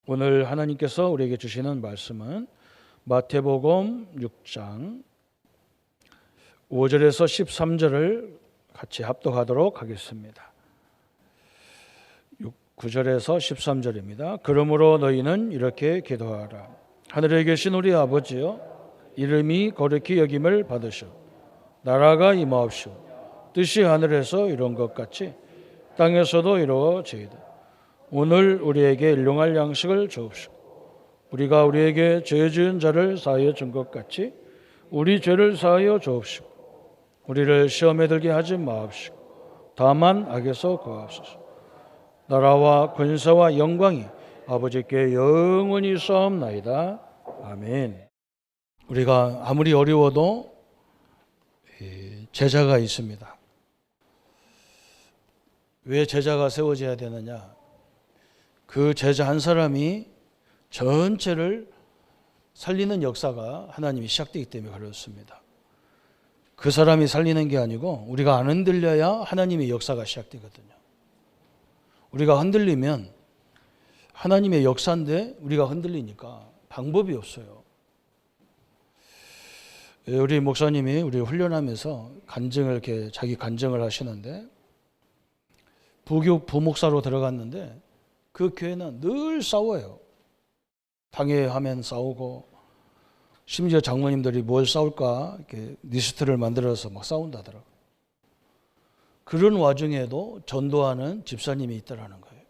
오늘 하나님께서 우리에게 주시는 말씀은 마태복음 6장 5절에서 13절을 같이 합독하도록 하겠습니다. 9절에서 13절입니다. 그러므로 너희는 이렇게 기도하라. 하늘에 계신 우리 아버지여, 이름이 거룩히 여김을 받으시오. 나라가 임하옵시오. 뜻이 하늘에서 이룬 것 같이 땅에서도 이루어지이다. 오늘 우리에게 일용할 양식을 주옵시고, 우리가 우리에게 죄 지은 자를 사하여 준 것 같이 우리 죄를 사하여 주옵시고, 우리를 시험에 들게 하지 마옵시고 다만 악에서 구하옵소서. 나라와 권세와 영광이 아버지께 영원히 있사옵나이다. 아멘. 우리가 아무리 어려워도 제자가 있습니다. 왜 제자가 세워져야 되느냐? 그 제자 한 사람이 전체를 살리는 역사가 하나님이 시작되기 때문에 그렇습니다. 그 사람이 살리는 게 아니고 우리가 안 흔들려야 하나님의 역사가 시작되거든요. 우리가 흔들리면 하나님의 역사인데 우리가 흔들리니까 방법이 없어요. 우리 목사님이 우리 훈련하면서 간증을 이렇게 자기 간증을 하시는데, 부목사로 들어갔는데 그 교회는 늘 싸워요. 당회하면 싸우고, 심지어 장모님들이 뭘 싸울까 이렇게 리스트를 만들어서 막 싸운다더라고요. 그런 와중에도 전도하는 집사님이 있더라는 거예요.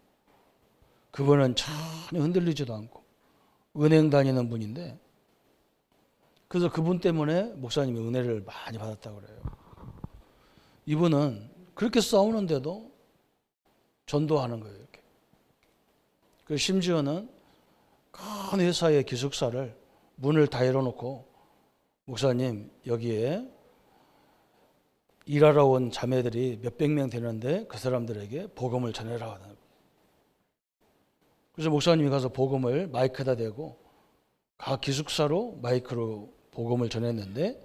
그분은 전혀 흔들리지도 않고 은행 다니는 분인데, 그래서 그분 때문에 목사님이 은혜를 많이 받았다고 그래요. 이분은 그렇게 싸우는데도 전도하는 거예요. 이렇게. 그 심지어는 큰 회사의 기숙사를 문을 다 열어놓고, 목사님 여기에 일하러 온 자매들이 몇백 명 되는데 그 사람들에게 복음을 전해라 하는 거예요. 그래서 목사님이 가서 복음을 마이크에다 대고 각 기숙사로 마이크로 복음을 전했는데,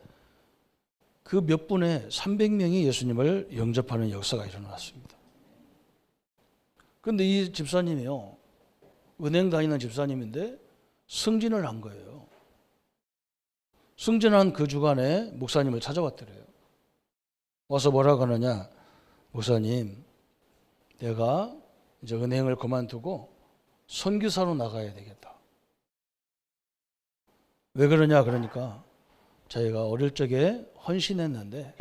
그 몇 분에 300명이 예수님을 영접하는 역사가 일어났습니다. 그런데 이 집사님이요, 은행 다니는 집사님인데 승진을 한 거예요. 승진한 그 주간에 목사님을 찾아왔더래요. 와서 뭐라고 하느냐? 목사님, 내가 이제 은행을 그만두고 선교사로 나가야 되겠다. 왜 그러냐? 그러니까 자기가 어릴 적에 헌신했는데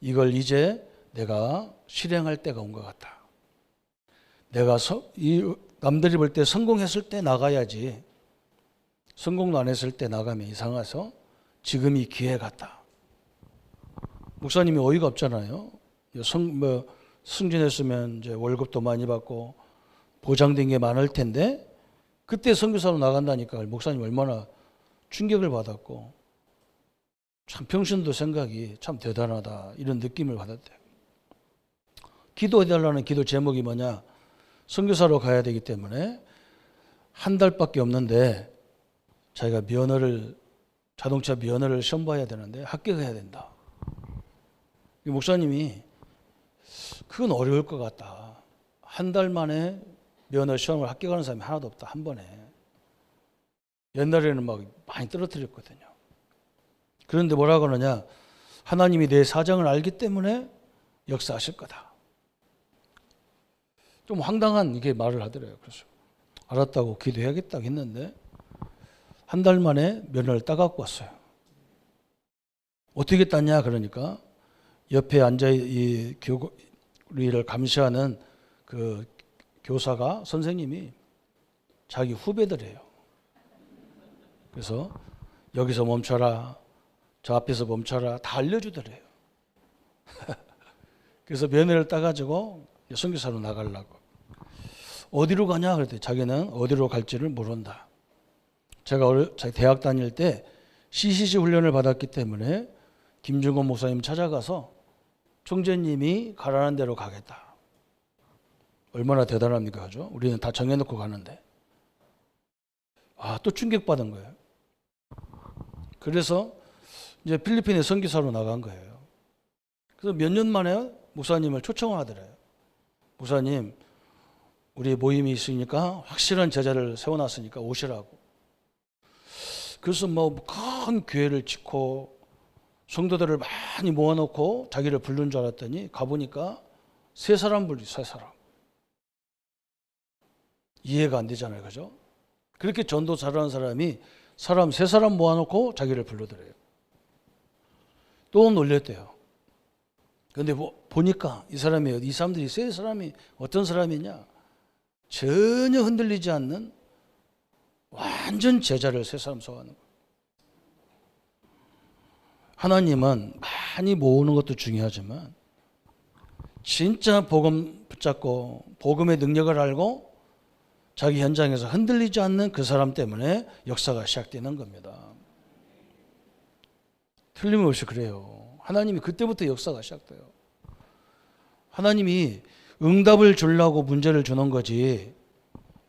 이걸 이제 내가 실행할 때가 온 것 같다. 내가 남들이 볼 때 성공했을 때 나가야지, 성공도 안 했을 때 나가면 이상해서 지금이 기회 같다. 목사님이 어이가 없잖아요. 승진했으면 이제 월급도 많이 받고 보장된 게 많을 텐데 그때 선교사로 나간다니까 목사님 얼마나 충격을 받았고, 참 평신도 생각이 참 대단하다 이런 느낌을 받았대요. 기도해달라는 기도 제목이 뭐냐? 선교사로 가야 되기 때문에 한 달밖에 없는데 자기가 자동차 면허를 시험 봐야 되는데 합격해야 된다. 목사님이 그건 어려울 것 같다. 한 달 만에 면허 시험을 합격하는 사람이 하나도 없다, 한 번에. 옛날에는 막 많이 떨어뜨렸거든요. 그런데 뭐라고 하느냐? 하나님이 내 사정을 알기 때문에 역사하실 거다. 좀 황당한 이게 말을 하더래요. 그래서 알았다고 기도해야겠다고 했는데 한 달 만에 면허를 따갖고 왔어요. 어떻게 땄냐? 그러니까 옆에 앉아 우리를 감시하는 그 교사가, 선생님이 자기 후배들이에요. 그래서 여기서 멈춰라, 저 앞에서 멈춰라 다 알려주더래요. 그래서 면허를 따가지고 선교사로 나가려고. 어디로 가냐? 그랬더니 자기는 어디로 갈지를 모른다. 제가 대학 다닐 때 CCC 훈련을 받았기 때문에 김중건 목사님 찾아가서 총재님이 가라는 대로 가겠다. 얼마나 대단합니까? 그죠? 우리는 다 정해놓고 가는데. 또 충격받은 거예요. 그래서 이제 필리핀에 선교사로 나간 거예요. 그래서 몇 년 만에 목사님을 초청을 하더래요. 목사님, 우리 모임이 있으니까 확실한 제자를 세워놨으니까 오시라고. 그래서 뭐 큰 교회를 짓고 성도들을 많이 모아놓고 자기를 부른 줄 알았더니 가보니까 세 사람 불리, 세 사람. 이해가 안 되잖아요. 그죠? 그렇게 전도 잘하는 사람이 사람 세 사람 모아놓고 자기를 불러드려요. 또 놀랬대요. 그런데 보니까 이 사람들이 세 사람이 어떤 사람이냐? 전혀 흔들리지 않는 완전 제자를 세 사람 소화하는 거예요. 하나님은 많이 모으는 것도 중요하지만 진짜 복음 붙잡고 복음의 능력을 알고 자기 현장에서 흔들리지 않는 그 사람 때문에 역사가 시작되는 겁니다. 틀림없이 그래요. 하나님이 그때부터 역사가 시작돼요. 하나님이 응답을 주려고 문제를 주는 거지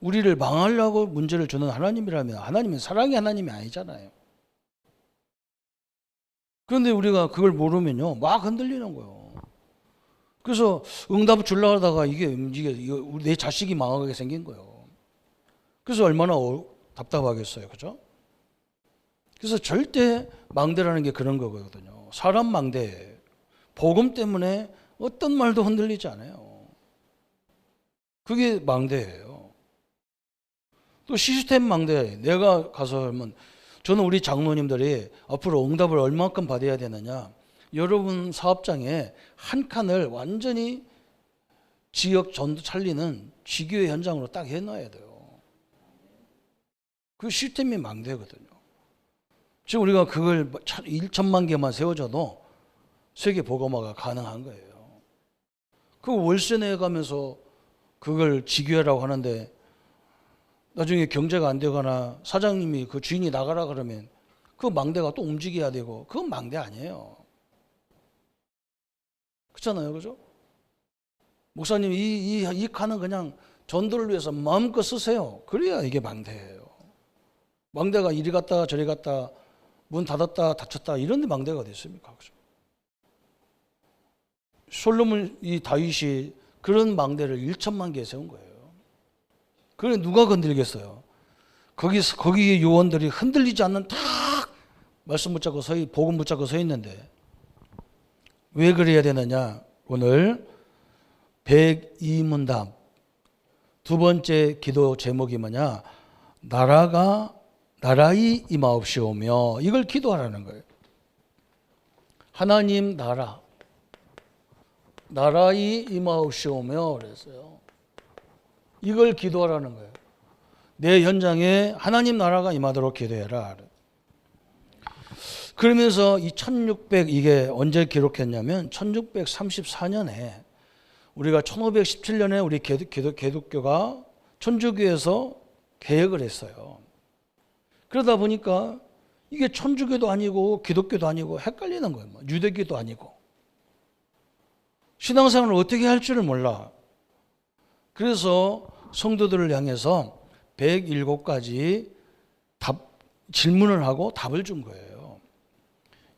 우리를 망하려고 문제를 주는 하나님이라면 하나님은 사랑의 하나님이 아니잖아요. 그런데 우리가 그걸 모르면요 막 흔들리는 거예요. 그래서 응답을 주려고 하다가 이게 내 자식이 망하게 생긴 거예요. 그래서 얼마나 답답하겠어요. 그죠? 그래서 절대 망대라는 게 그런 거거든요. 사람 망대, 복음 때문에 어떤 말도 흔들리지 않아요. 그게 망대예요. 또 시스템 망대, 내가 가서 하면 저는 우리 장로님들이 앞으로 응답을 얼마큼 받아야 되느냐. 여러분 사업장에 한 칸을 완전히 지역 전도 살리는 지교회 현장으로 딱 해놔야 돼요. 그 시스템이 망대거든요. 지금 우리가 그걸 1천만 개만 세워줘도 세계 복음화가 가능한 거예요. 그 월세 내가면서 그걸 지교회라고 하는데 나중에 경제가 안 되거나 사장님이 그 주인이 나가라 그러면 그 망대가 또 움직여야 되고 그건 망대 아니에요. 그렇잖아요. 그죠? 목사님 이 칸은 그냥 전도를 위해서 마음껏 쓰세요. 그래야 이게 망대예요. 망대가 이리 갔다 저리 갔다 문 닫았다 닫혔다 이런 데 망대가 어디 있습니까? 그죠? 솔로몬 이 다윗이 그런 망대를 1천만 개 세운 거예요. 그래 누가 건들겠어요? 거기 요원들이 흔들리지 않는 딱 말씀 붙잡고 복음 붙잡고 서 있는데 왜 그래야 되느냐? 오늘 102문답 두 번째 기도 제목이 뭐냐? 나라의 임하옵시오며 이걸 기도하라는 거예요. 하나님 나라의 임하옵시오며 그랬어요. 이걸 기도하라는 거예요. 내 현장에 하나님 나라가 임하도록 기도해라. 그러면서 이 1600 이게 언제 기록했냐면 1634년에 우리가 1517년에 우리 개독교가 천주교에서 개혁을 했어요. 그러다 보니까 이게 천주교도 아니고 기독교도 아니고 헷갈리는 거예요. 유대교도 아니고. 신앙생활을 어떻게 할 줄을 몰라. 그래서 성도들을 향해서 107가지 질문을 하고 답을 준 거예요.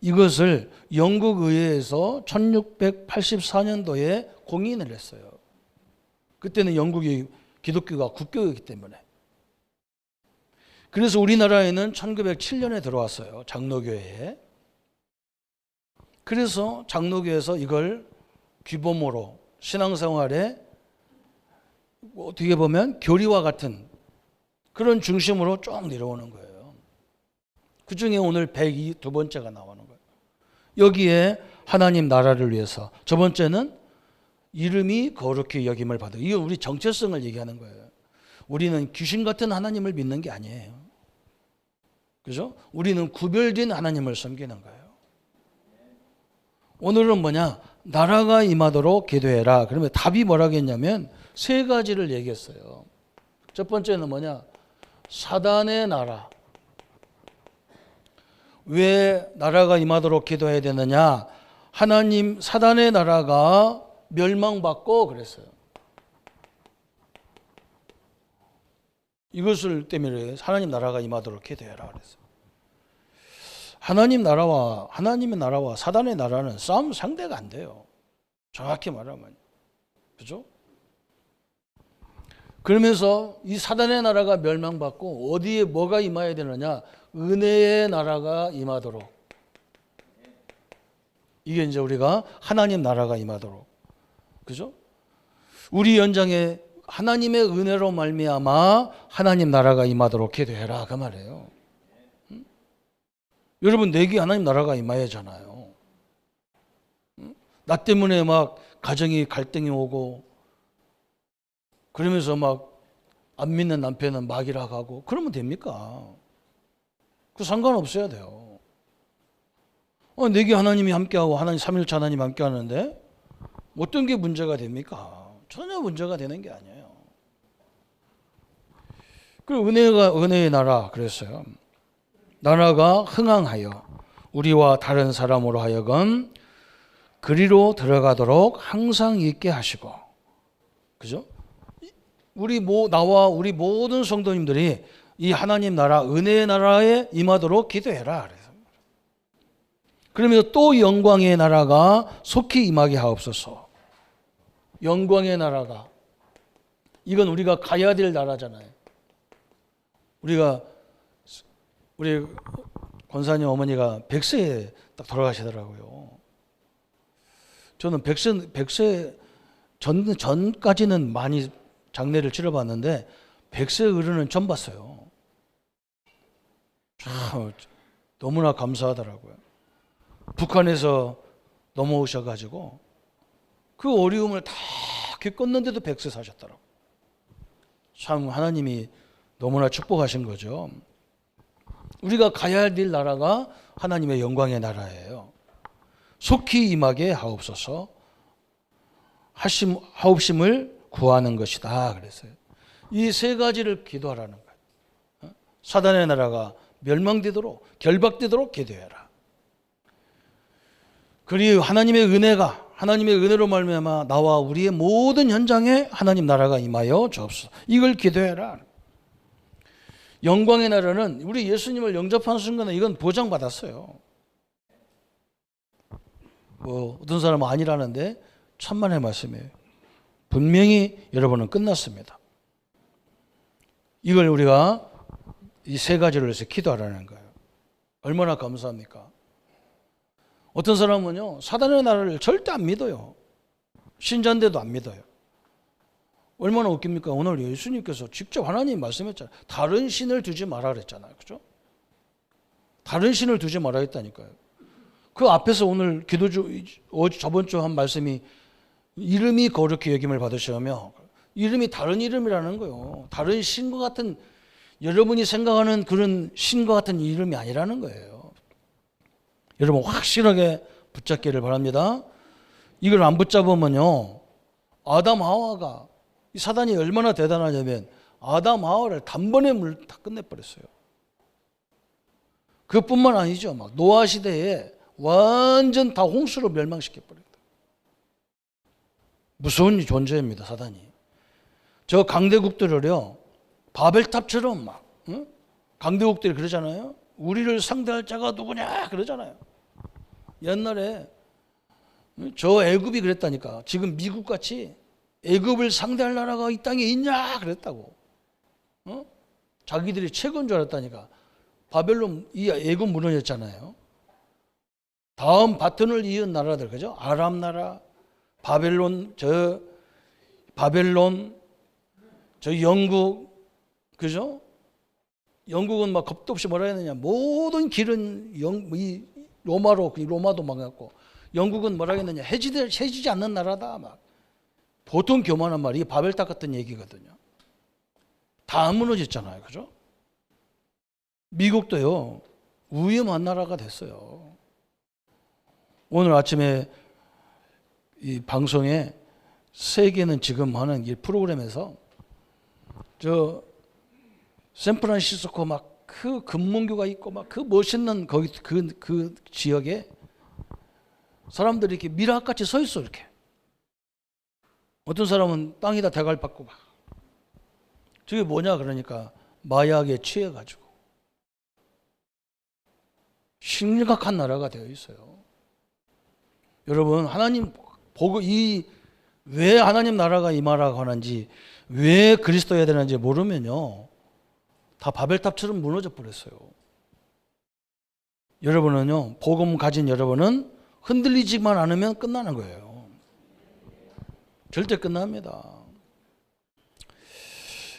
이것을 영국 의회에서 1684년도에 공인을 했어요. 그때는 영국이 기독교가 국교이기 때문에. 그래서 우리나라에는 1907년에 들어왔어요. 장로교회에. 그래서 장로교에서 이걸 규범으로 신앙생활에 어떻게 보면 교리와 같은 그런 중심으로 쭉 내려오는 거예요. 그 중에 오늘 102번째가 나오는 거예요. 여기에 하나님 나라를 위해서 첫 번째는 이름이 거룩히 여김을 받아. 이거 우리 정체성을 얘기하는 거예요. 우리는 귀신 같은 하나님을 믿는 게 아니에요. 그죠? 우리는 구별된 하나님을 섬기는 거예요. 오늘은 뭐냐? 나라가 임하도록 기도해라. 그러면 답이 뭐라고 했냐면 세 가지를 얘기했어요. 첫 번째는 뭐냐? 사단의 나라. 왜 나라가 임하도록 기도해야 되느냐? 하나님 사단의 나라가 멸망받고 그랬어요. 이것을 때문에 하나님 나라가 임하도록 기도해라 그랬어요. 하나님의 나라와 사단의 나라는 싸움 상대가 안 돼요. 정확히 말하면. 그죠? 그러면서 이 사단의 나라가 멸망받고 어디에 뭐가 임해야 되느냐? 은혜의 나라가 임하도록. 이게 이제 우리가 하나님 나라가 임하도록. 그죠? 우리 연장에 하나님의 은혜로 말미암아 하나님 나라가 임하도록 기도해라 그 말이에요. 응? 여러분 내게 하나님 나라가 임하야잖아요. 응? 나 때문에 막 가정이 갈등이 오고 그러면서 막 안 믿는 남편은 막이라 가고 그러면 됩니까? 그 상관없어야 돼요. 내게 하나님이 함께하고 하나님 삼일체 하나님 함께하는데 어떤 게 문제가 됩니까? 전혀 문제가 되는 게 아니에요. 그리고 은혜의 나라 그랬어요. 나라가 흥황하여 우리와 다른 사람으로 하여금 그리로 들어가도록 항상 있게 하시고, 그죠? 나와 우리 모든 성도님들이 이 하나님 나라, 은혜의 나라에 임하도록 기도해라. 그러면서 또 영광의 나라가 속히 임하게 하옵소서. 영광의 나라가 이건 우리가 가야 될 나라잖아요. 우리 권사님 어머니가 100세에 딱 돌아가시더라고요. 저는 100세 전까지는 많이 장례를 치러봤는데 100세 어른은 처음 봤어요. 너무나 감사하더라고요. 북한에서 넘어오셔가지고 그 어려움을 다 겪었는데도 100세 사셨더라고요. 참 하나님이 너무나 축복하신 거죠. 우리가 가야 될 나라가 하나님의 영광의 나라예요. 속히 임하게 하옵소서. 하옵심을 구하는 것이다 그랬어요. 이 세 가지를 기도하라는 거예요. 사단의 나라가 멸망되도록 결박되도록 기도해라. 그리고 하나님의 은혜로 말미암아 나와 우리의 모든 현장에 하나님 나라가 임하여 주옵소서. 이걸 기도해라. 영광의 나라는 우리 예수님을 영접한 순간에 이건 보장받았어요. 어떤 사람은 아니라는데 천만의 말씀이에요. 분명히 여러분은 끝났습니다. 이걸 우리가 이 세 가지를 해서 기도하라는 거예요. 얼마나 감사합니까? 어떤 사람은요, 사단의 나라를 절대 안 믿어요. 신자인데도 안 믿어요. 얼마나 웃깁니까? 오늘 예수님께서 직접 하나님이 말씀했잖아요. 다른 신을 두지 마라 그랬잖아요. 그죠? 다른 신을 두지 마라 했다니까요. 그 앞에서 오늘 저번 주 한 말씀이 이름이 거룩히 여김을 받으시며 이름이 다른 이름이라는 거예요. 다른 신과 같은 여러분이 생각하는 그런 신과 같은 이름이 아니라는 거예요. 여러분 확실하게 붙잡기를 바랍니다. 이걸 안 붙잡으면요, 아담 하와가 이 사단이 얼마나 대단하냐면 아담 하와를 단번에 물 다 끝내버렸어요. 그뿐만 아니죠. 막 노아 시대에 완전 다 홍수로 멸망시켜버렸다. 무서운 존재입니다, 사단이. 저 강대국들을요, 바벨탑처럼 막, 응? 강대국들이 그러잖아요. 우리를 상대할 자가 누구냐 그러잖아요. 옛날에 저 애굽이 그랬다니까. 지금 미국같이 애굽을 상대할 나라가 이 땅에 있냐 그랬다고. 자기들이 최고인 줄 알았다니까. 바벨론, 이 애굽 무너졌잖아요. 다음 바튼을 이은 나라들, 그죠? 아람 나라, 바벨론, 영국, 그죠? 영국은 막 겁도 없이 뭐라 했느냐. 모든 길은 로마도 망했고, 영국은 뭐라 했느냐. 해지지 않는 나라다. 막. 보통 교만한 말이 바벨탑 같은 얘기거든요. 다 무너졌잖아요. 그죠? 미국도요, 위험한 나라가 됐어요. 오늘 아침에 이 방송에 세계는 지금 하는 이 프로그램에서 샌프란시스코 막 그 금문교가 있고 막 그 멋있는 거기 그 지역에 사람들이 이렇게 미락같이 서 있어 이렇게. 어떤 사람은 땅에다 대갈 받고 막. 저게 뭐냐 그러니까 마약에 취해가지고 심각한 나라가 되어 있어요. 여러분 하나님 보고 왜 하나님 나라가 임하라고 하는지 왜 그리스도여야 되는지 모르면요, 다 바벨탑처럼 무너져 버렸어요. 여러분은요, 복음 가진 여러분은 흔들리지만 않으면 끝나는 거예요. 절대 끝납니다.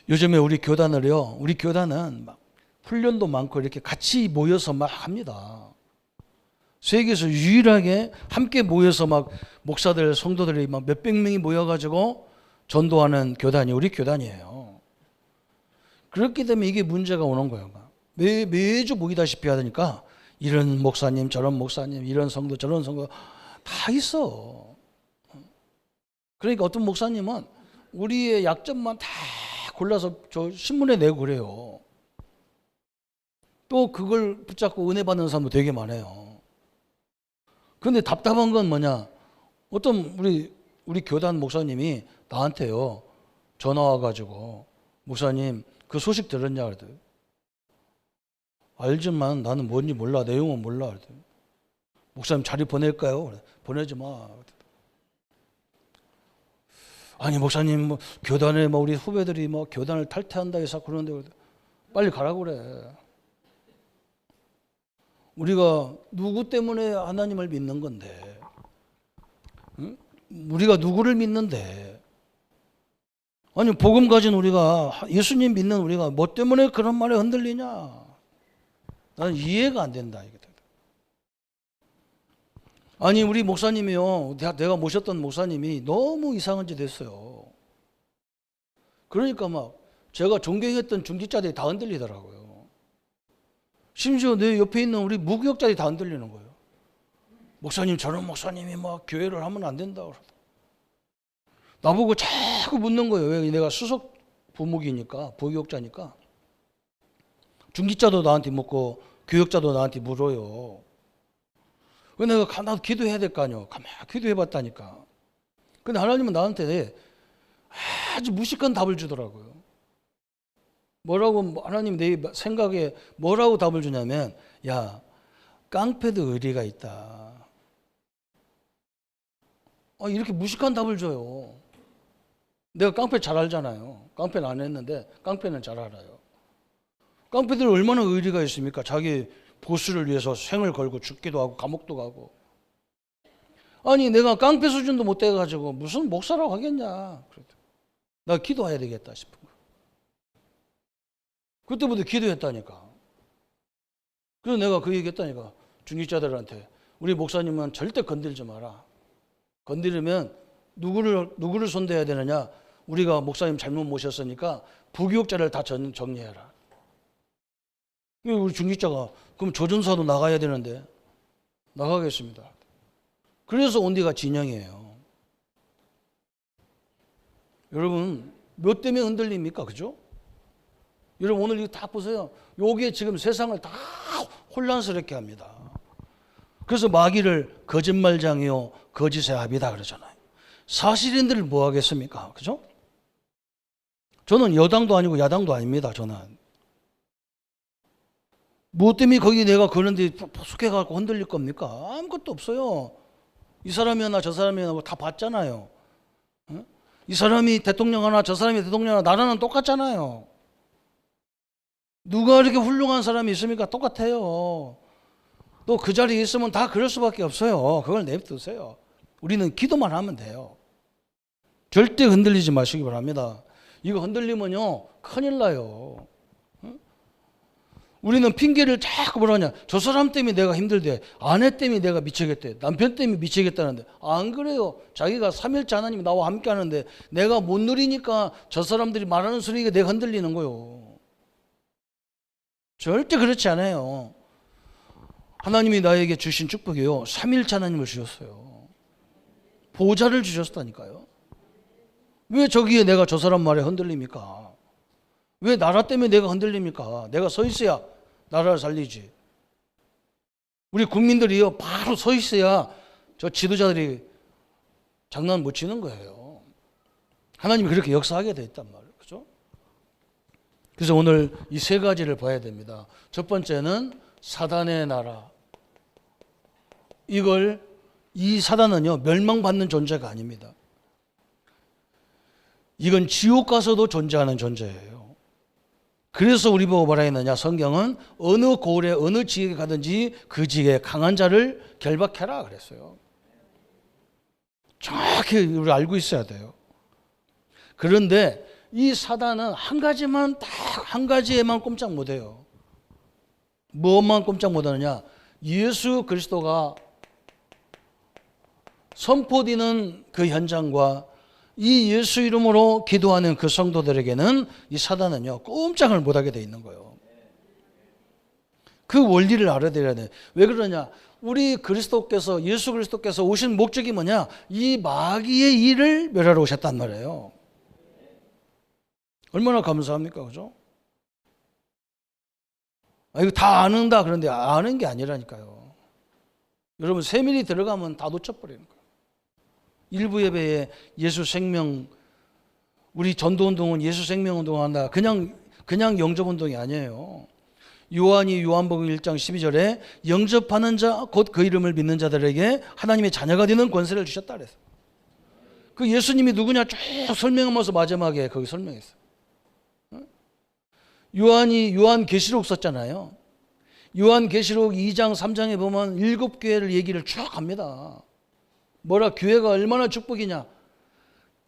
요즘에 우리 교단은 막 훈련도 많고 이렇게 같이 모여서 막 합니다. 세계에서 유일하게 함께 모여서 막 목사들, 성도들이 막 몇백 명이 모여가지고 전도하는 교단이 우리 교단이에요. 그렇기 때문에 이게 문제가 오는 거예요. 매주 모이다시피 하니까 이런 목사님, 저런 목사님, 이런 성도, 저런 성도 다 있어. 그러니까 어떤 목사님은 우리의 약점만 다 골라서 저 신문에 내고 그래요. 또 그걸 붙잡고 은혜 받는 사람도 되게 많아요. 그런데 답답한 건 뭐냐? 어떤 우리 교단 목사님이 나한테요, 전화 와가지고, 목사님 그 소식 들었냐 그러더니, 알지만 나는 뭔지 몰라, 내용은 몰라 그러더니, 목사님 자리 보낼까요? 그래. 보내지 마. 아니 목사님 뭐 교단에 뭐 우리 후배들이 뭐 교단을 탈퇴한다 해서 그러는데 빨리 가라고 그래. 우리가 누구 때문에 하나님을 믿는 건데, 응? 우리가 누구를 믿는데, 아니 복음 가진 우리가, 예수님 믿는 우리가 뭐 때문에 그런 말에 흔들리냐? 나는 이해가 안 된다. 아니 우리 목사님이요, 내가 모셨던 목사님이 너무 이상한 짓 했어요. 그러니까 막 제가 존경했던 중직자들이 다 흔들리더라고요. 심지어 내 옆에 있는 우리 무교역자들이 다 흔들리는 거예요. 목사님, 저런 목사님이 막 교회를 하면 안 된다. 나보고 자꾸 묻는 거예요. 왜? 내가 수석 부목이니까, 부교역자니까. 중직자도 나한테 묻고 교역자도 나한테 물어요. 왜 내가 나도 기도해야 될 거 아니에요. 가만히 기도해 봤다니까. 근데 하나님은 나한테 아주 무식한 답을 주더라고요. 뭐라고, 하나님 내 생각에 뭐라고 답을 주냐면, 야, 깡패도 의리가 있다. 이렇게 무식한 답을 줘요. 내가 깡패 잘 알잖아요. 깡패는 안 했는데 깡패는 잘 알아요. 깡패들 얼마나 의리가 있습니까? 자기 보수를 위해서 생을 걸고 죽기도 하고 감옥도 가고. 아니 내가 깡패 수준도 못 돼가지고 무슨 목사라고 하겠냐. 나 기도해야 되겠다 싶은 거예요. 그때부터 기도했다니까. 그래서 내가 그 얘기했다니까. 중직자들한테, 우리 목사님은 절대 건들지 마라. 건드리면 누구를 손대야 되느냐. 우리가 목사님 잘못 모셨으니까 부교역자를 다 정리해라. 우리 중직자가 그럼 조전사도 나가야 되는데, 나가겠습니다. 그래서 온 데가 진영이에요. 여러분 몇 때문에 흔들립니까? 그죠? 여러분 오늘 이거 다 보세요. 요게 지금 세상을 다 혼란스럽게 합니다. 그래서 마귀를 거짓말장이요 거짓의 합이다 그러잖아요. 사실인들을 뭐 하겠습니까? 그죠? 저는 여당도 아니고 야당도 아닙니다. 저는 뭐 때문에 거기 내가 그런데 속해갖고 흔들릴 겁니까? 아무것도 없어요. 이 사람이나 저 사람이나 다 봤잖아요. 응? 이 사람이 대통령 하나 저 사람이 대통령 하나 나라는 똑같잖아요. 누가 이렇게 훌륭한 사람이 있습니까? 똑같아요. 또 그 자리에 있으면 다 그럴 수밖에 없어요. 그걸 내버두세요. 우리는 기도만 하면 돼요. 절대 흔들리지 마시기 바랍니다. 이거 흔들리면요 큰일 나요. 우리는 핑계를 자꾸 뭐라냐, 저 사람 때문에 내가 힘들대, 아내 때문에 내가 미치겠대, 남편 때문에 미치겠다는데, 안 그래요. 자기가 삼일째 하나님이 나와 함께 하는데 내가 못 누리니까 저 사람들이 말하는 소리가 내가 흔들리는 거예요. 절대 그렇지 않아요. 하나님이 나에게 주신 축복이요, 삼일째 하나님을 주셨어요. 보좌를 주셨다니까요. 왜 저기에 내가 저 사람 말에 흔들립니까? 왜 나라 때문에 내가 흔들립니까? 내가 서 있어야 나라를 살리지. 우리 국민들이요 바로 서 있어야 저 지도자들이 장난 못 치는 거예요. 하나님이 그렇게 역사하게 돼 있단 말이에요. 그죠? 그래서 오늘 이 세 가지를 봐야 됩니다. 첫 번째는 사단의 나라. 이 사단은요 멸망받는 존재가 아닙니다. 이건 지옥 가서도 존재하는 존재예요. 그래서 우리 보고 뭐라 했느냐? 성경은 어느 고을에 어느 지역에 가든지 그 지역에 강한 자를 결박해라 그랬어요. 정확히 우리 알고 있어야 돼요. 그런데 이 사단은 한 가지만 딱 한 가지에만 꼼짝 못해요. 무엇만 꼼짝 못하느냐? 예수 그리스도가 선포되는 그 현장과 이 예수 이름으로 기도하는 그 성도들에게는 이 사단은요 꼼짝을 못하게 돼 있는 거예요. 그 원리를 알아들어야 돼. 왜 그러냐? 우리 그리스도께서 예수 그리스도께서 오신 목적이 뭐냐? 이 마귀의 일을 멸하러 오셨단 말이에요. 얼마나 감사합니까, 그죠? 이거 다 아는다 그런데 아는 게 아니라니까요. 여러분 세밀히 들어가면 다 놓쳐버리는 거예요. 일부 예배에 예수 생명, 우리 전도운동은 예수 생명 운동한다. 그냥 영접운동이 아니에요. 요한이 요한복음 1장 12절에 영접하는 자 곧 그 이름을 믿는 자들에게 하나님의 자녀가 되는 권세를 주셨다 그랬어요. 그 예수님이 누구냐 쭉 설명하면서 마지막에 거기 설명했어요. 요한이 요한계시록 썼잖아요. 요한계시록 2장 3장에 보면 7교회를 얘기를 쭉 합니다. 뭐라 교회가 얼마나 축복이냐.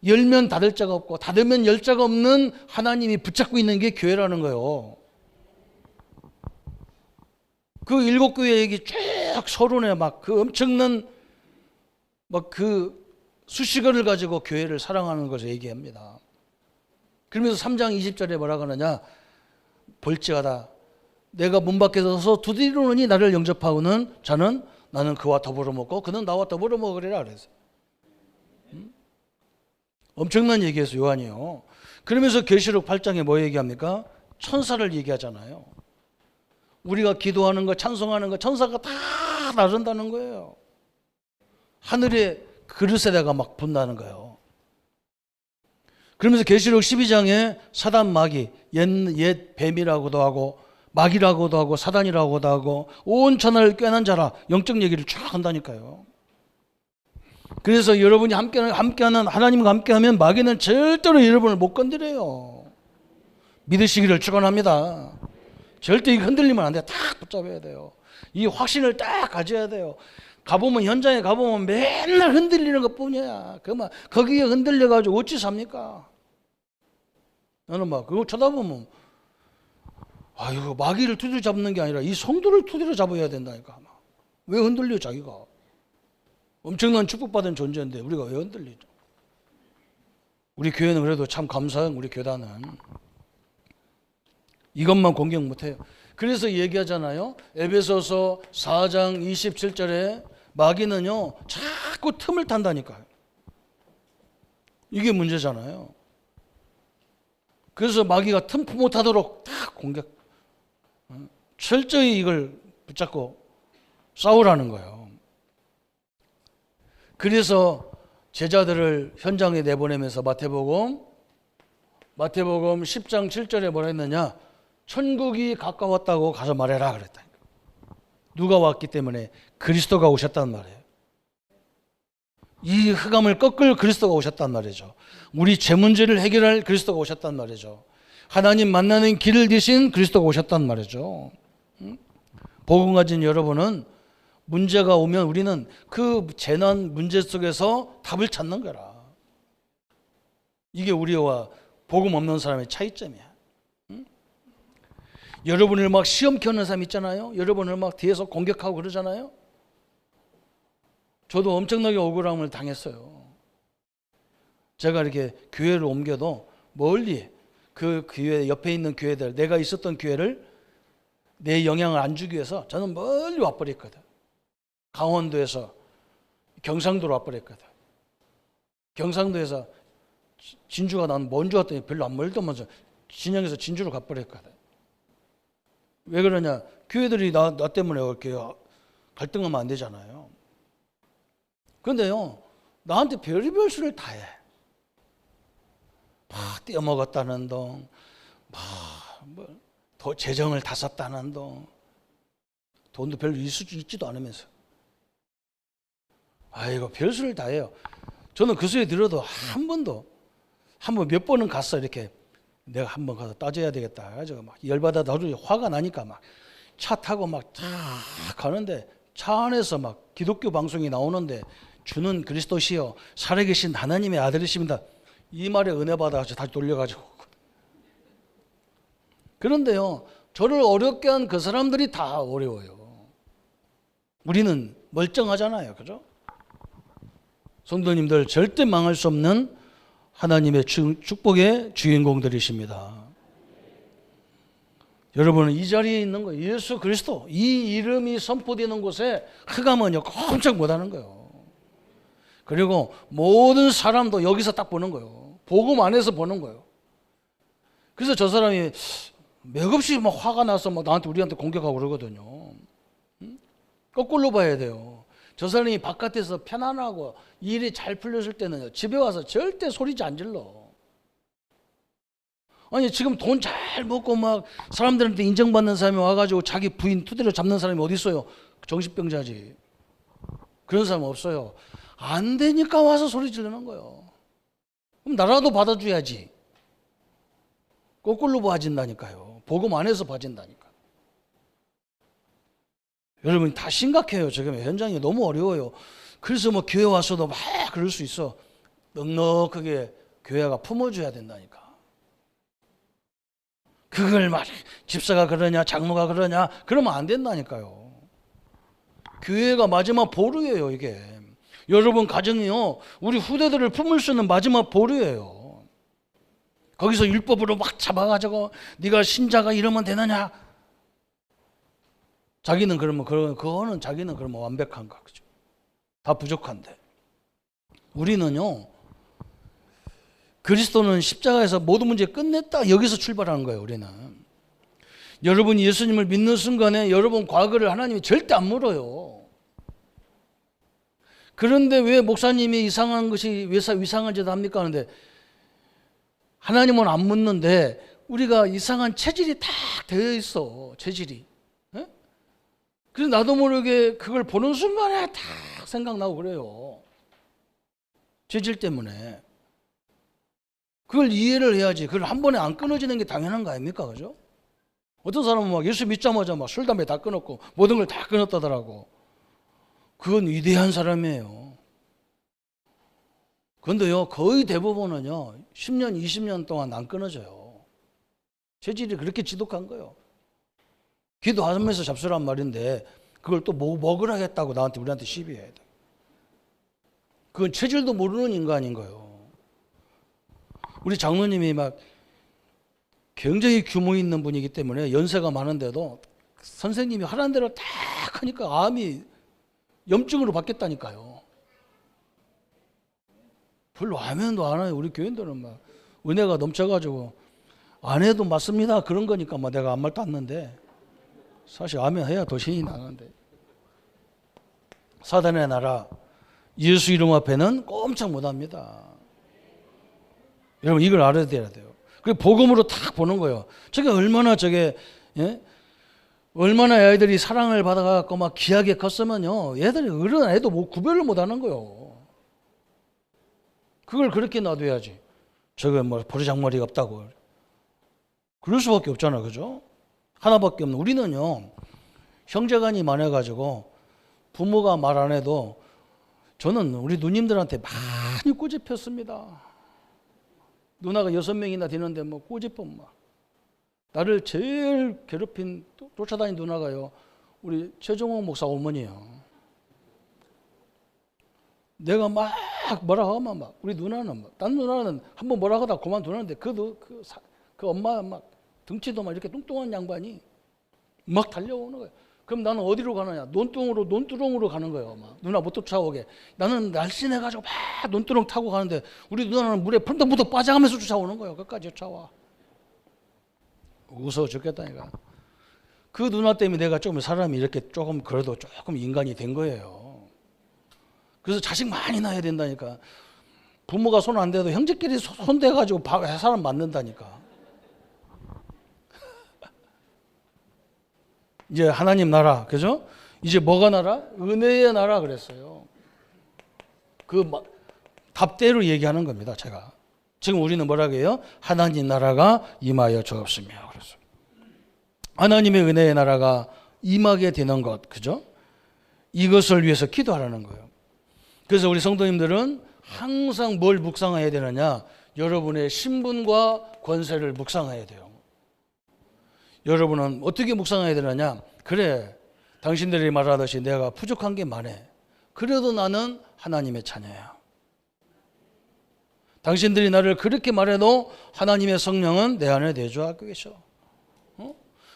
열면 닫을 자가 없고 닫으면 열 자가 없는 하나님이 붙잡고 있는 게 교회라는 거예요. 그 7교회 얘기 쭉 서론에 막 그 엄청난 막 그 수식어를 가지고 교회를 사랑하는 것을 얘기합니다. 그러면서 3장 20절에 뭐라고 하느냐. 볼지어다 내가 문 밖에 서서 두드리노니 나를 영접하고는 자는 나는 그와 더불어 먹고 그는 나와 더불어 먹으리라 그랬어요. 엄청난 얘기했어요 요한이요. 그러면서 계시록 8장에 뭐 얘기합니까? 천사를 얘기하잖아요. 우리가 기도하는 거 찬송하는 거 천사가 다 나른다는 거예요. 하늘의 그릇에다가 막 분다는 거예요. 그러면서 계시록 12장에 사단 마귀 옛 뱀이라고도 하고 마귀라고도 하고 사단이라고도 하고 온 천하를 꿰난 자라 영적 얘기를 쫙 한다니까요. 그래서 여러분이 함께하는 하나님과 함께하면 마귀는 절대로 여러분을 못 건드려요. 믿으시기를 축원합니다. 절대 흔들리면 안 돼요. 딱 붙잡아야 돼요. 이 확신을 딱 가져야 돼요. 가보면 현장에 가보면 맨날 흔들리는 것뿐이야. 그만 거기에 흔들려가지고 어찌 삽니까? 나는 막 그거 쳐다보면 이거 마귀를 두드려 잡는 게 아니라 이 성도를 두드려 잡아야 된다니까. 왜 흔들려 자기가? 엄청난 축복받은 존재인데 우리가 왜 흔들리죠? 우리 교회는 그래도 참 감사해요. 우리 교단은 이것만 공격 못해요. 그래서 얘기하잖아요. 에베소서 4장 27절에 마귀는요 자꾸 틈을 탄다니까요. 이게 문제잖아요. 그래서 마귀가 틈 못하도록 딱 공격, 철저히 이걸 붙잡고 싸우라는 거예요. 그래서 제자들을 현장에 내보내면서 마태복음 10장 7절에 뭐라 했느냐? 천국이 가까웠다고 가서 말해라 그랬다니까. 누가 왔기 때문에? 그리스도가 오셨단 말이에요. 이 흑암을 꺾을 그리스도가 오셨단 말이죠. 우리 죄 문제를 해결할 그리스도가 오셨단 말이죠. 하나님 만나는 길을 되신 그리스도가 오셨단 말이죠. 복음 가진 여러분은 문제가 오면 우리는 그 재난 문제 속에서 답을 찾는 거라. 이게 우리와 복음 없는 사람의 차이점이야. 여러분을 막 시험 켜는 사람 있잖아요. 여러분을 막 뒤에서 공격하고 그러잖아요. 저도 엄청나게 억울함을 당했어요. 제가 이렇게 교회를 옮겨도 멀리 그 교회 옆에 있는 교회들, 내가 있었던 교회를 내 영향을 안 주기 위해서 저는 멀리 와버렸거든. 강원도에서 경상도로 와버렸거든. 경상도에서 진주가 난 먼저 왔더니 별로 안 멀더면서 진영에서 진주로 가버렸거든. 왜 그러냐? 교회들이 나 때문에 이렇게 갈등하면 안 되잖아요. 그런데요, 나한테 별의별 수를 다 해. 막 떼어먹었다는 동, 더 재정을 다 썼다는 동, 돈도 별로 있지도 않으면서. 아이고, 별수를 다 해요. 저는 그 소리 들어도 한 번도 한번 몇 번은 갔어. 이렇게 내가 한번 가서 따져야 되겠다. 그래가지고 막 열받아 나도 화가 나니까 막 차 타고 막 탁 가는데 차 안에서 막 기독교 방송이 나오는데 주는 그리스도시여 살아계신 하나님의 아들이십니다. 이 말에 은혜 받아서 다시 돌려가지고. 그런데요, 저를 어렵게 한 그 사람들이 다 어려워요. 우리는 멀쩡하잖아요. 그죠? 성도님들 절대 망할 수 없는 하나님의 축복의 주인공들이십니다. 여러분은 이 자리에 있는 거예요. 예수 그리스도 이 이름이 선포되는 곳에 흑암은요 꼼짝 못하는 거예요. 그리고 모든 사람도 여기서 딱 보는 거예요. 복음 안에서 보는 거예요. 그래서 저 사람이 맥없이 막 화가 나서 막 우리한테 공격하고 그러거든요. 거꾸로 봐야 돼요. 저 사람이 바깥에서 편안하고 일이 잘 풀렸을 때는 집에 와서 절대 소리지 안 질러. 아니 지금 돈 잘 먹고 막 사람들한테 인정받는 사람이 와가지고 자기 부인 투대로 잡는 사람이 어디 있어요? 정신병자지. 그런 사람 없어요. 안 되니까 와서 소리 지르는 거예요. 그럼 나라도 받아줘야지. 거꾸로 봐진다니까요. 복음 안에서 봐진다니까. 여러분 다 심각해요. 지금 현장이 너무 어려워요. 그래서 뭐 교회 와서도 막 그럴 수 있어. 넉넉하게 교회가 품어줘야 된다니까. 그걸 막 집사가 그러냐 장로가 그러냐 그러면 안 된다니까요. 교회가 마지막 보루예요. 이게 여러분 가정이요 우리 후대들을 품을 수 있는 마지막 보루예요. 거기서 율법으로 막 잡아가지고 네가 신자가 이러면 되느냐. 자기는 그러면 그거는 자기는 그러면 완벽한가 그죠? 다 부족한데 우리는요 그리스도는 십자가에서 모든 문제 끝냈다 여기서 출발하는 거예요. 우리는 여러분이 예수님을 믿는 순간에 여러분 과거를 하나님이 절대 안 물어요. 그런데 왜 목사님이 이상한 것이 왜 이상한 짓을 합니까 하는데 하나님은 안 묻는데 우리가 이상한 체질이 딱 되어 있어. 체질이. 에? 그래서 나도 모르게 그걸 보는 순간에 딱 생각나고 그래요. 체질 때문에. 그걸 이해를 해야지. 그걸 한 번에 안 끊어지는 게 당연한 거 아닙니까? 그죠? 어떤 사람은 막 예수 믿자마자 막 술, 담배 다 끊었고 모든 걸 다 끊었다더라고. 그건 위대한 사람이에요. 그런데요, 거의 대부분은요, 10년, 20년 동안 안 끊어져요. 체질이 그렇게 지독한 거예요. 기도하면서 잡수란 말인데 그걸 또 먹으라겠다고 우리한테 시비해야 돼. 그건 체질도 모르는 인간인 거예요. 우리 장로님이 막 굉장히 규모 있는 분이기 때문에 연세가 많은데도 선생님이 하라는 대로 딱 하니까 암이 염증으로 바뀌었다니까요. 별로 아멘도 안 해요. 우리 교인들은 막 은혜가 넘쳐가지고 안 해도 맞습니다. 그런 거니까 막 내가 아무 말도 안 하는데 사실 아멘 해야 더 신이 나는데 사단의 나라 예수 이름 앞에는 꼼짝 못합니다. 여러분 이걸 알아야 돼요. 그리고 복음으로 탁 보는 거예요. 저게 얼마나 얼마나 아이들이 사랑을 받아갖고 막 귀하게 컸으면요. 얘들이 어른 애도 뭐 구별을 못하는 거예요. 그걸 그렇게 놔둬야지. 저게 뭐 버르장머리가 없다고. 그럴 수밖에 없잖아, 그죠? 하나밖에 없는. 우리는요 형제간이 많아가지고 부모가 말 안 해도 저는 우리 누님들한테 많이 꼬집혔습니다. 누나가 6명이나 되는데 뭐 꼬집은 막 나를 제일 괴롭힌 쫓아다닌 누나가요 우리 최종호 목사 어머니예요. 내가 막 뭐라 하면 막 우리 누나는 막 딴 누나는 한번 뭐라 하다 그만두는데 그 엄마 막 등치도 막 이렇게 뚱뚱한 양반이 막 달려오는 거예요. 그럼 나는 어디로 가느냐? 논두렁으로 가는 거예요. 막 누나 못 쫓아오게. 나는 날씬해가지고 막 논두렁 타고 가는데 우리 누나는 물에 펄떡펄떡 빠져가면서 쫓아오는 거예요. 끝까지 쫓아와. 웃어 죽겠다니까. 그 누나 때문에 내가 좀 사람이 이렇게 조금 그래도 조금 인간이 된 거예요. 그래서 자식 많이 낳아야 된다니까. 부모가 손 안 대도 형제끼리 손 대가지고 사람 만든다니까. 이제 하나님 나라, 그죠? 이제 뭐가 나라? 은혜의 나라 그랬어요. 그 답대로 얘기하는 겁니다, 제가. 지금 우리는 뭐라고 해요? 하나님 나라가 임하여 주옵시며. 그래서 하나님의 은혜의 나라가 임하게 되는 것, 그죠? 이것을 위해서 기도하라는 거예요. 그래서 우리 성도님들은 항상 뭘 묵상해야 되느냐? 여러분의 신분과 권세를 묵상해야 돼요. 여러분은 어떻게 묵상해야 되느냐? 그래, 당신들이 말하듯이 내가 부족한 게 많아. 그래도 나는 하나님의 자녀야. 당신들이 나를 그렇게 말해도 하나님의 성령은 내 안에 내주하고 계셔.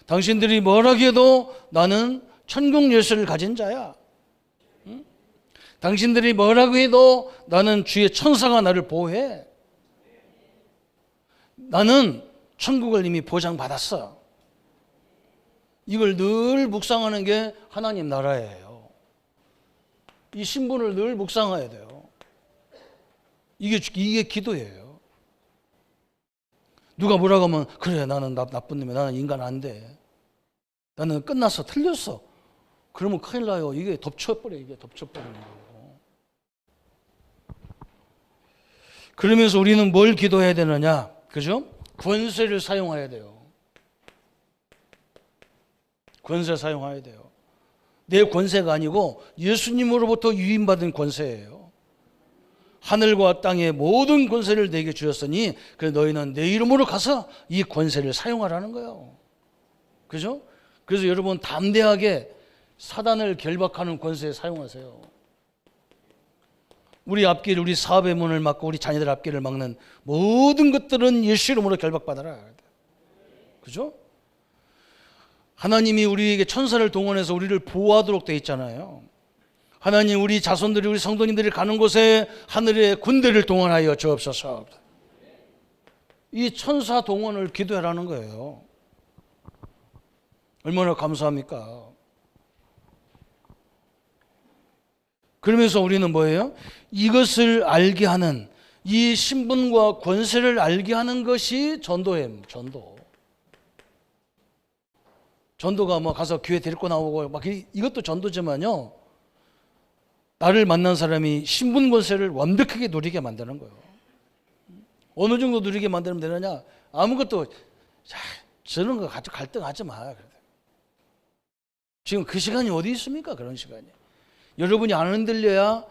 당신들이 뭐라고 해도 나는 천국 열쇠를 가진 자야. 당신들이 뭐라고 해도 나는 주의 천사가 나를 보호해. 나는 천국을 이미 보장받았어. 이걸 늘 묵상하는 게 하나님 나라예요. 이 신분을 늘 묵상해야 돼요. 이게 기도예요. 누가 뭐라고 하면 그래 나는 나쁜 놈이야. 나는 인간 안 돼. 나는 끝났어. 틀렸어. 그러면 큰일 나요. 이게 덮쳐버려. 이게 덮쳐버리는 거고. 그러면서 우리는 뭘 기도해야 되느냐? 그죠? 권세를 사용해야 돼요. 권세 사용해야 돼요. 내 권세가 아니고 예수님으로부터 유임받은 권세예요. 하늘과 땅의 모든 권세를 내게 주셨으니 그래서 너희는 내 이름으로 가서 이 권세를 사용하라는 거예요. 그죠? 그래서 여러분 담대하게 사단을 결박하는 권세에 사용하세요. 우리 앞길, 우리 사업의 문을 막고 우리 자녀들 앞길을 막는 모든 것들은 예수 이름으로 결박받아라. 그죠? 하나님이 우리에게 천사를 동원해서 우리를 보호하도록 되어 있잖아요. 하나님 우리 자손들이 우리 성도님들이 가는 곳에 하늘의 군대를 동원하여 주옵소서. 이 천사 동원을 기도하라는 거예요. 얼마나 감사합니까? 그러면서 우리는 뭐예요? 이것을 알게 하는 이 신분과 권세를 알게 하는 것이 전도예요. 전도가 뭐 가서 교회 데리고 나오고 막 이것도 전도지만요. 나를 만난 사람이 신분 권세를 완벽하게 누리게 만드는 거예요. 어느 정도 누리게 만들면 되느냐? 아무것도 저런 거 가지고 갈등하지 마. 지금 그 시간이 어디 있습니까? 그런 시간이. 여러분이 안 흔들려야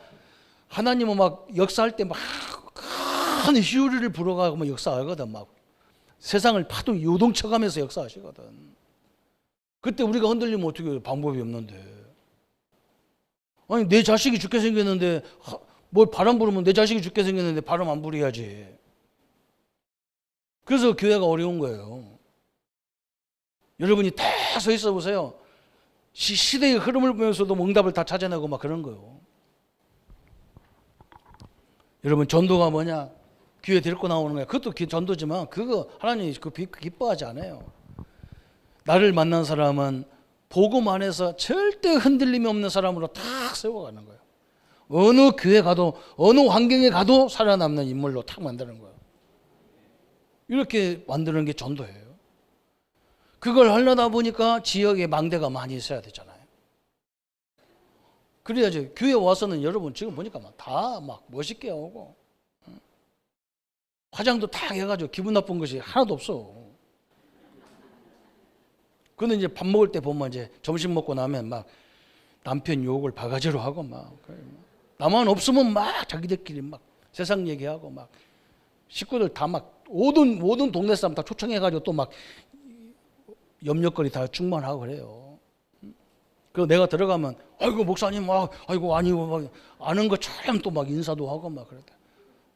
하나님은 막 역사할 때 막 큰 희우리를 불어가고 막 역사하거든. 막 세상을 파도 요동쳐가면서 역사하시거든. 그때 우리가 흔들리면 어떻게 해요? 방법이 없는데. 아니 내 자식이 죽게 생겼는데 뭘 바람 부르면 내 자식이 죽게 생겼는데 바람 안 부려야지. 그래서 교회가 어려운 거예요. 여러분이 다 서 있어 보세요. 시대의 흐름을 보면서도 응답을 다 찾아내고 막 그런 거예요. 여러분 전도가 뭐냐? 교회 데리고 나오는 거야. 그것도 전도지만 그거 하나님이 기뻐하지 않아요. 나를 만난 사람은 복음 안에서 절대 흔들림이 없는 사람으로 탁 세워가는 거예요. 어느 교회 가도 어느 환경에 가도 살아남는 인물로 탁 만드는 거예요. 이렇게 만드는 게 전도예요. 그걸 하려다 보니까 지역에 망대가 많이 있어야 되잖아요. 그래야지. 교회 와서는 여러분 지금 보니까 다 막 멋있게 하고 화장도 탁 해가지고 기분 나쁜 것이 하나도 없어. 근데 이제 밥 먹을 때 보면 이제 점심 먹고 나면 막 남편 욕을 바가지로 하고 막 나만 없으면 막 자기들끼리 막 세상 얘기하고 막 식구들 다 막 모든 동네 사람 다 초청해가지고 또 막 염려거리 다 충만하고 그래요. 그리고 내가 들어가면 아이고 목사님 아이고 아니고 막 아는 것처럼 또 막 인사도 하고 막 그러다.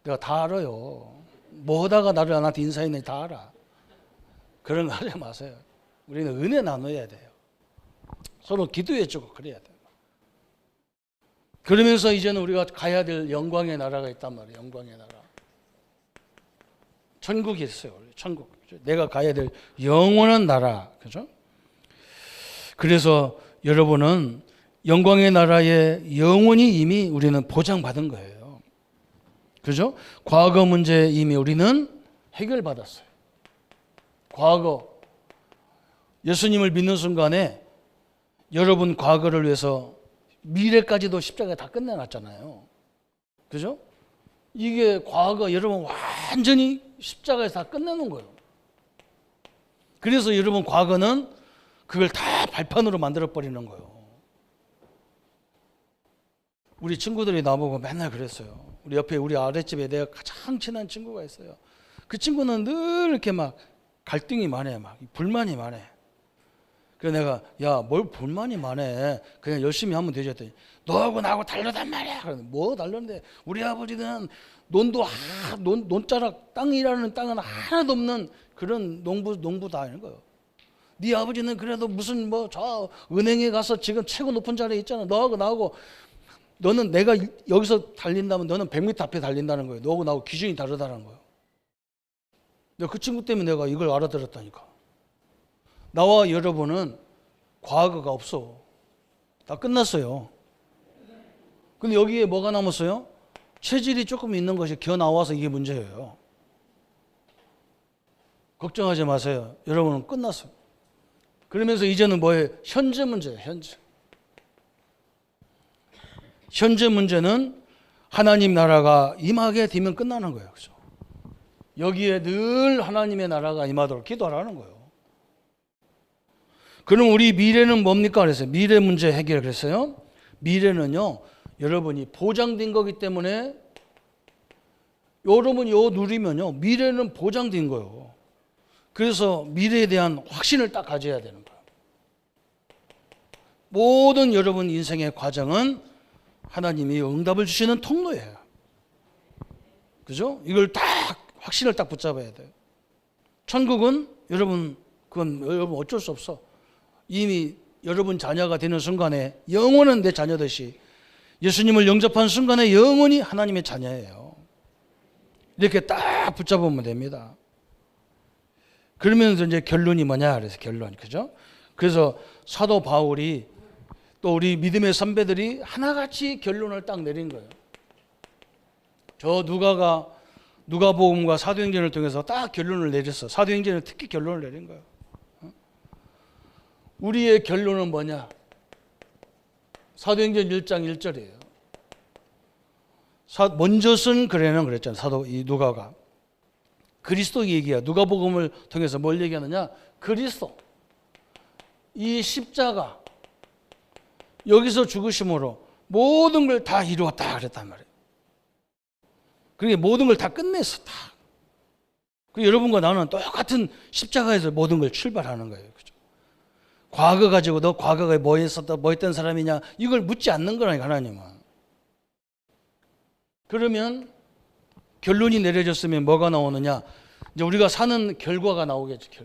내가 다 알아요. 뭐 하다가 나한테 인사했는지 다 알아. 그런 거 하지 마세요. 우리는 은혜 나눠야 돼요. 서로 기도해주고 그래야 돼요. 그러면서 이제는 우리가 가야 될 영광의 나라가 있단 말이에요. 영광의 나라. 천국이 있어요. 천국. 내가 가야 될 영원한 나라. 그죠? 그래서 여러분은 영광의 나라에 영원히 이미 우리는 보장받은 거예요. 그죠? 과거 문제 이미 우리는 해결받았어요. 과거. 예수님을 믿는 순간에 여러분 과거를 위해서 미래까지도 십자가에 다 끝내놨잖아요. 그죠? 이게 과거 여러분 와 완전히 십자가에서 다 끝내는 거예요. 그래서 여러분 과거는 그걸 다 발판으로 만들어버리는 거예요. 우리 친구들이 나보고 맨날 그랬어요. 우리 옆에 우리 아랫집에 내가 가장 친한 친구가 있어요. 그 친구는 늘 이렇게 막 갈등이 많아, 막 불만이 많아. 그래서 내가 야, 뭘 불만이 많아? 그냥 열심히 하면 되지 했더니 너하고 나하고 다르단 말이야. 뭐 다른데? 우리 아버지는 논자락 땅이라는 땅은 하나도 없는 그런 농부다 이런 거예요. 네 아버지는 그래도 무슨 뭐 저 은행에 가서 지금 최고 높은 자리에 있잖아. 너하고 나하고 너는 내가 여기서 달린다면 너는 100m 앞에 달린다는 거예요. 너하고 나하고 기준이 다르다는 거예요. 근데 그 친구 때문에 내가 이걸 알아들었다니까. 나와 여러분은 과거가 없어. 다 끝났어요. 근데 여기에 뭐가 남았어요? 체질이 조금 있는 것이 겨 나와서 이게 문제예요. 걱정하지 마세요. 여러분은 끝났어요. 그러면서 이제는 뭐예요? 현재 문제예요. 현재 문제는 하나님 나라가 임하게 되면 끝나는 거예요. 그죠? 여기에 늘 하나님의 나라가 임하도록 기도하라는 거예요. 그럼 우리 미래는 뭡니까? 그랬어요. 미래 문제 해결 그랬어요. 미래는요, 여러분이 보장된 거기 때문에 여러분이 요 누리면요, 미래는 보장된 거예요. 그래서 미래에 대한 확신을 딱 가져야 되는 거예요. 모든 여러분 인생의 과정은 하나님이 응답을 주시는 통로예요. 그죠? 이걸 딱 확신을 딱 붙잡아야 돼요. 천국은 여러분 그건 여러분 어쩔 수 없어. 이미 여러분 자녀가 되는 순간에 영원한 내 자녀듯이 예수님을 영접한 순간에 영원히 하나님의 자녀예요. 이렇게 딱 붙잡으면 됩니다. 그러면서 이제 결론이 뭐냐 그래서 결론 그죠? 그래서 사도 바울이 또 우리 믿음의 선배들이 하나같이 결론을 딱 내린 거예요. 저 누가복음과 사도행전을 통해서 딱 결론을 내렸어. 사도행전은 특히 결론을 내린 거예요. 우리의 결론은 뭐냐? 사도행전 1장 1절이에요. 먼저 쓴 글에는 그랬잖아요. 사도 이 누가가 그리스도 얘기야. 누가복음을 통해서 뭘 얘기하느냐? 그리스도. 이 십자가 여기서 죽으심으로 모든 걸 다 이루었다 그랬단 말이에요. 그러니까 모든 걸 다 끝냈어. 다. 여러분과 나는 똑같은 십자가에서 모든 걸 출발하는 거예요. 그죠? 과거 가지고 너 과거에 뭐 했었다, 뭐 했던 사람이냐 이걸 묻지 않는 거라니까 하나님은. 그러면 결론이 내려졌으면 뭐가 나오느냐? 이제 우리가 사는 결과가 나오겠죠.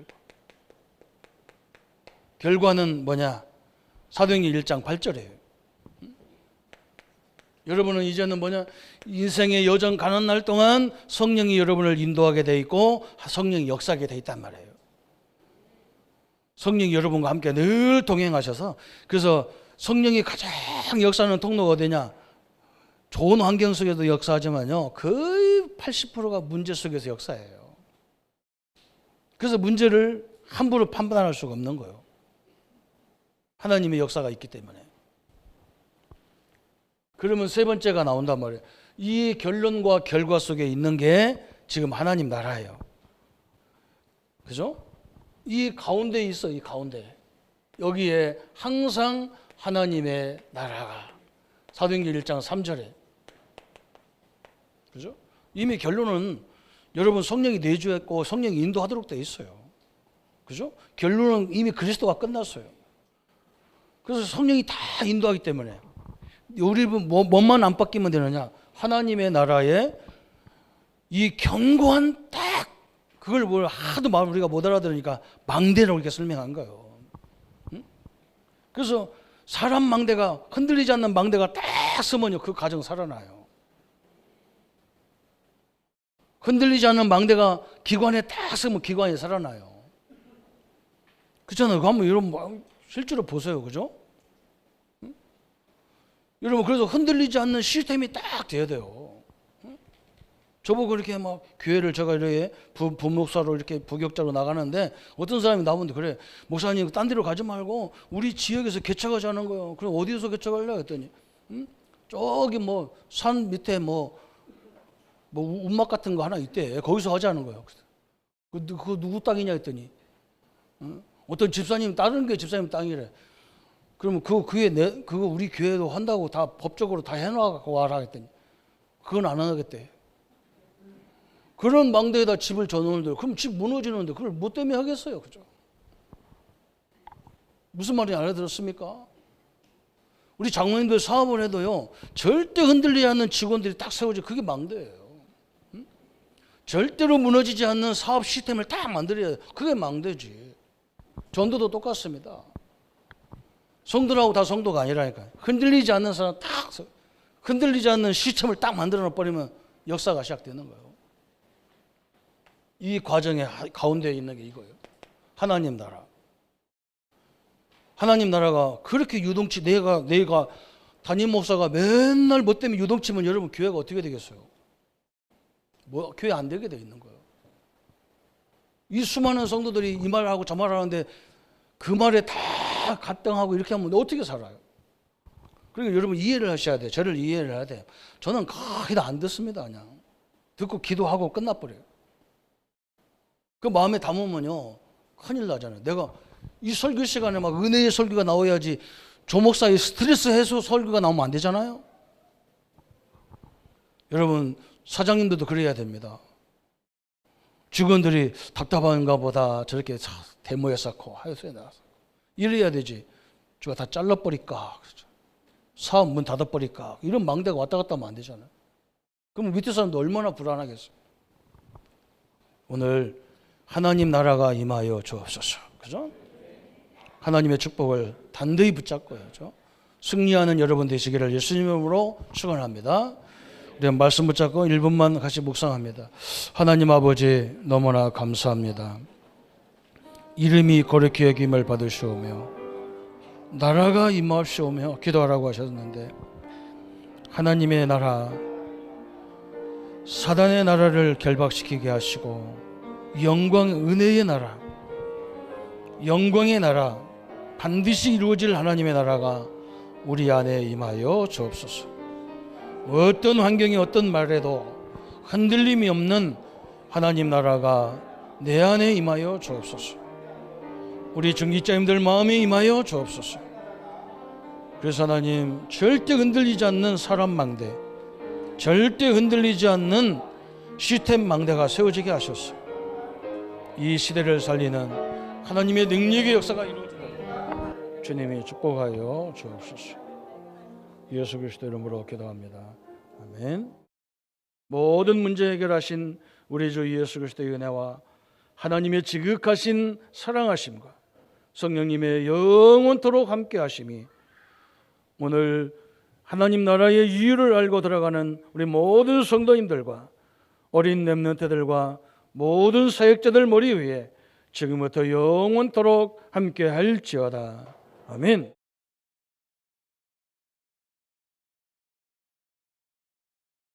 결과는 뭐냐? 사도행전 1장 8절이에요. 여러분은 이제는 뭐냐? 인생의 여정 가는 날 동안 성령이 여러분을 인도하게 돼 있고 성령이 역사하게 돼 있단 말이에요. 성령이 여러분과 함께 늘 동행하셔서 그래서 성령이 가장 역사하는 통로가 어디냐? 좋은 환경 속에도 역사하지만요. 거의 80%가 문제 속에서 역사해요. 그래서 문제를 함부로 판단할 수가 없는 거예요. 하나님의 역사가 있기 때문에. 그러면 세 번째가 나온단 말이에요. 이 결론과 결과 속에 있는 게 지금 하나님 나라예요. 그죠? 이 가운데에 있어, 이 가운데. 여기에 항상 하나님의 나라가. 사도행전 1장 3절에. 그죠? 이미 결론은 여러분 성령이 내주했고 성령이 인도하도록 되어 있어요. 그죠? 결론은 이미 그리스도가 끝났어요. 그래서 성령이 다 인도하기 때문에 우리 뭐만 안 바뀌면 되느냐? 하나님의 나라에 이 견고한 딱 그걸 뭘 하도 우리가 못 알아들으니까 망대라고 이렇게 설명한 거예요. 응? 그래서 사람 망대가 흔들리지 않는 망대가 딱 서면요 그 가정 살아나요. 흔들리지 않는 망대가 기관에 딱 서면 기관이 살아나요. 그렇잖아요. 그거 한번 여러분 실제로 보세요. 그죠? 응? 여러분 그래서 흔들리지 않는 시스템이 딱 돼야 돼요. 응? 저보고 이렇게 막 교회를 제가 이렇게 부목사로 이렇게 부격자로 나가는데 어떤 사람이 나오는데 그래 목사님 딴 데로 가지 말고 우리 지역에서 개척하자는 거예요. 그럼 어디서 개척하려고 했더니 응? 저기 뭐 산 밑에 뭐 뭐 운막 같은 거 하나 있대. 거기서 하자는 거예요. 그거 누구 땅이냐 했더니 어떤 집사님 다른 게 집사님 땅이래. 그러면 그거 우리 교회도 한다고 다 법적으로 다 해놔갖고 와라 했더니 그건 안 하겠대. 그런 망대에다 집을 져놓는데 그럼 집 무너지는데 그걸 뭐 때문에 하겠어요, 그죠? 무슨 말인지 알아들었습니까? 우리 장로님들 사업을 해도요 절대 흔들리지 않는 직원들이 딱 세워져. 그게 망대예요. 절대로 무너지지 않는 사업 시스템을 딱 만들어야 돼. 그게 망대지. 전도도 똑같습니다. 성도라고 다 성도가 아니라니까. 흔들리지 않는 사람 딱 흔들리지 않는 시스템을 딱 만들어 버리면 역사가 시작되는 거예요. 이 과정의 가운데에 있는 게 이거예요. 하나님 나라. 하나님 나라가 그렇게 유동치, 내가 담임 목사가 맨날 뭐 때문에 유동치면 여러분 교회가 어떻게 되겠어요? 뭐 교회 안 되게 돼 있는 거예요. 이 수많은 성도들이 이 말을 하고 저 말을 하는데 그 말에 다 갈등하고 이렇게 하면 어떻게 살아요? 그러니까 여러분 이해를 하셔야 돼요. 저를 이해를 해야 돼요. 저는 거의 다 안 듣습니다. 그냥 듣고 기도하고 끝나버려요. 그 마음에 담으면요 큰일 나잖아요. 내가 이 설교 시간에 막 은혜의 설교가 나와야지 조 목사의 스트레스 해소 설교가 나오면 안 되잖아요. 여러분 사장님들도 그래야 됩니다. 직원들이 답답한가 보다 저렇게 데모에 쌓고 하여서에 나가서 이래야 되지. 주가 다 잘라버릴까, 사업 문 닫아버릴까, 이런 망대가 왔다 갔다 하면 안 되잖아요. 그럼 밑에 사람도 얼마나 불안하겠어요. 오늘 하나님 나라가 임하여 주옵소서. 그죠? 하나님의 축복을 단단히 붙잡고요. 그죠? 승리하는 여러분 되시기를 예수님 이름으로 축원합니다. 우리 말씀 붙잡고 1분만 같이 묵상합니다. 하나님 아버지 너무나 감사합니다. 이름이 거룩히 여김을 받으시오며 나라가 임하옵시오며 기도하라고 하셨는데 하나님의 나라, 사단의 나라를 결박시키게 하시고 영광, 은혜의 나라, 영광의 나라, 반드시 이루어질 하나님의 나라가 우리 안에 임하여 주옵소서. 어떤 환경이 어떤 말에도 흔들림이 없는 하나님 나라가 내 안에 임하여 주옵소서. 우리 중직자님들 마음에 임하여 주옵소서. 그래서 하나님 절대 흔들리지 않는 사람 망대, 절대 흔들리지 않는 시스템 망대가 세워지게 하셨어. 이 시대를 살리는 하나님의 능력의 역사가 이루어지도록 주님이 축복하여 주옵소서. 예수 그리스도 이름으로 기도합니다. 아멘. 모든 문제 해결하신 우리 주 예수 그리스도의 은혜와 하나님의 지극하신 사랑하심과 성령님의 영원토록 함께 하심이 오늘 하나님 나라의 이유를 알고 들어가는 우리 모든 성도님들과 어린 렘넌트들과 모든 사역자들 머리 위에 지금부터 영원토록 함께 할지어다. 아멘.